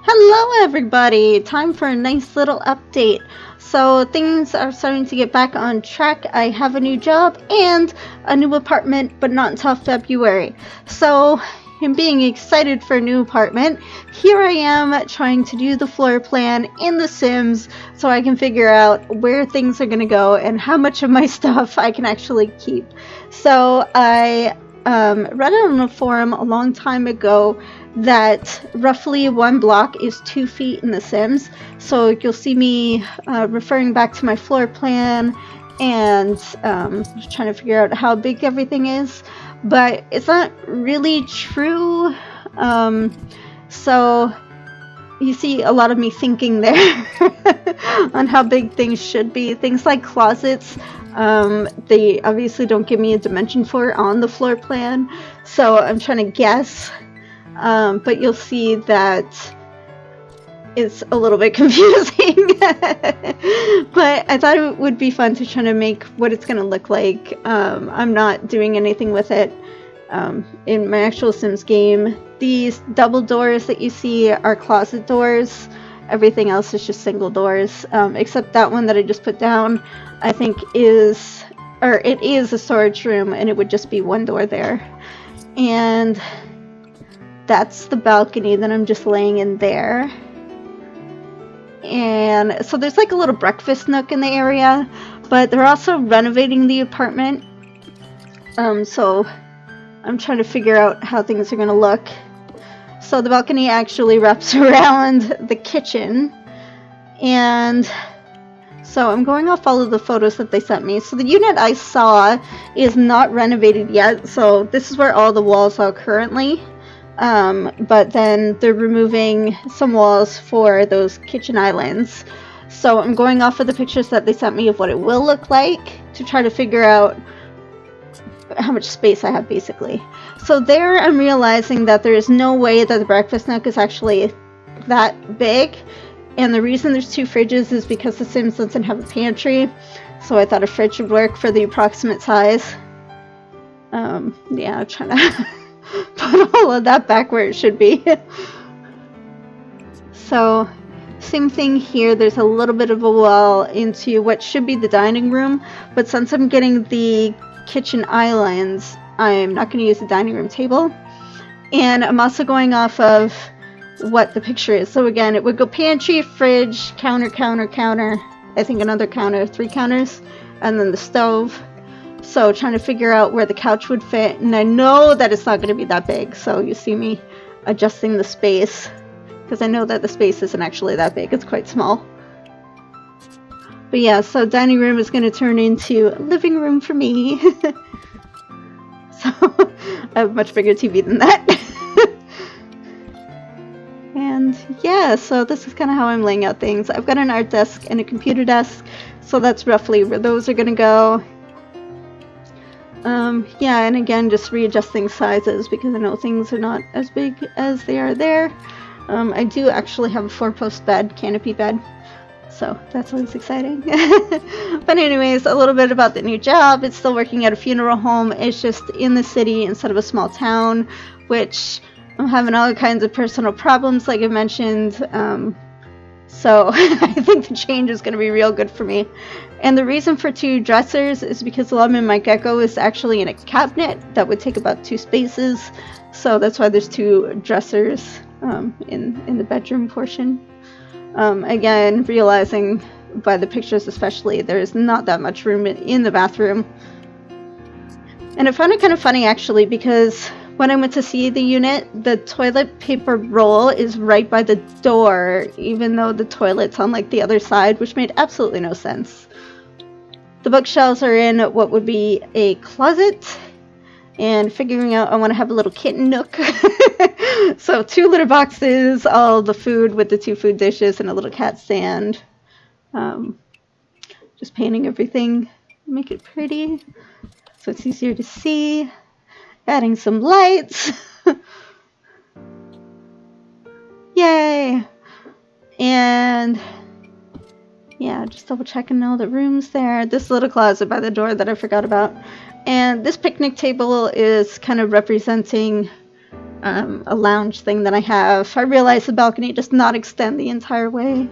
Hello everybody! Time for a nice little update. So things are starting to get back on track. I have a new job and a new apartment, but not until February. So in being excited for a new apartment, here I am trying to do the floor plan in The Sims so I can figure out where things are going to go and how much of my stuff I can actually keep. So I read it on a forum a long time ago that roughly one block is 2 feet in The Sims. So you'll see me referring back to my floor plan and trying to figure out how big everything is. But it's not really true. So you see a lot of me thinking there on how big things should be. Things like closets, they obviously don't give me a dimension for on the floor plan. So I'm trying to guess. But you'll see that it's a little bit confusing. But I thought it would be fun to try to make what it's going to look like. I'm not doing anything with it in my actual Sims game. These double doors that you see are closet doors. Everything else is just single doors, except that one that I just put down, I think it is a storage room, and it would just be one door there. And that's the balcony that I'm just laying in there. And so there's like a little breakfast nook in the area, but they're also renovating the apartment. So I'm trying to figure out how things are going to look. So the balcony actually wraps around the kitchen. And so I'm going off all of the photos that they sent me. So the unit I saw is not renovated yet. So this is where all the walls are currently. But then they're removing some walls for those kitchen islands. So I'm going off of the pictures that they sent me of what it will look like to try to figure out how much space I have, basically. So there I'm realizing that there is no way that the breakfast nook is actually that big. And the reason there's 2 fridges is because The Sims doesn't have a pantry. So I thought a fridge would work for the approximate size. Yeah, I'm trying to put all of that back where it should be. So same thing here. There's a little bit of a wall into what should be the dining room, but since I'm getting the kitchen islands, I'm not going to use the dining room table. And I'm also going off of what the picture is. So again, it would go pantry, fridge, counter, I think another counter, 3 counters, and then the stove. So trying to figure out where the couch would fit, and I know that it's not going to be that big, so you see me adjusting the space, because I know that the space isn't actually that big, it's quite small. But yeah, so dining room is going to turn into living room for me. So I have a much bigger TV than that. And yeah, so this is kind of how I'm laying out things. I've got an art desk and a computer desk, so that's roughly where those are going to go. Yeah, and again, just readjusting sizes because I know things are not as big as they are there. I do actually have a 4-post bed, canopy bed, so that's always exciting. But anyways, a little bit about the new job. It's still working at a funeral home. It's just in the city instead of a small town, which I'm having all kinds of personal problems, like I mentioned. So I think the change is going to be real good for me. And the reason for 2 dressers is because Lemon My Gecko is actually in a cabinet that would take about 2 spaces. So that's why there's 2 dressers in the bedroom portion. Again, realizing by the pictures especially, there's not that much room in the bathroom. And I found it kind of funny actually, because when I went to see the unit, the toilet paper roll is right by the door, even though the toilet's on like the other side, which made absolutely no sense. The bookshelves are in what would be a closet, and figuring out I want to have a little kitten nook. So 2 litter boxes, all the food with the 2 food dishes, and a little cat stand. Just painting everything, make it pretty so it's easier to see. Adding some lights. Yay! And yeah, just double checking all the rooms there. This little closet by the door that I forgot about. And this picnic table is kind of representing a lounge thing that I have. I realize the balcony does not extend the entire way.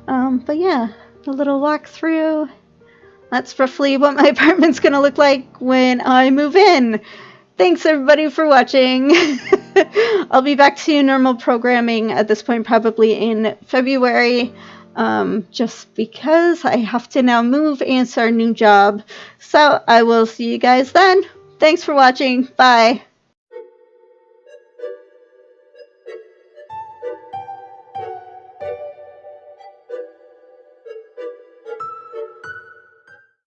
But yeah, a little walkthrough. That's roughly what my apartment's gonna look like when I move in. Thanks everybody for watching. I'll be back to normal programming at this point, probably in February, just because I have to now move and start a new job. So I will see you guys then. Thanks for watching. Bye.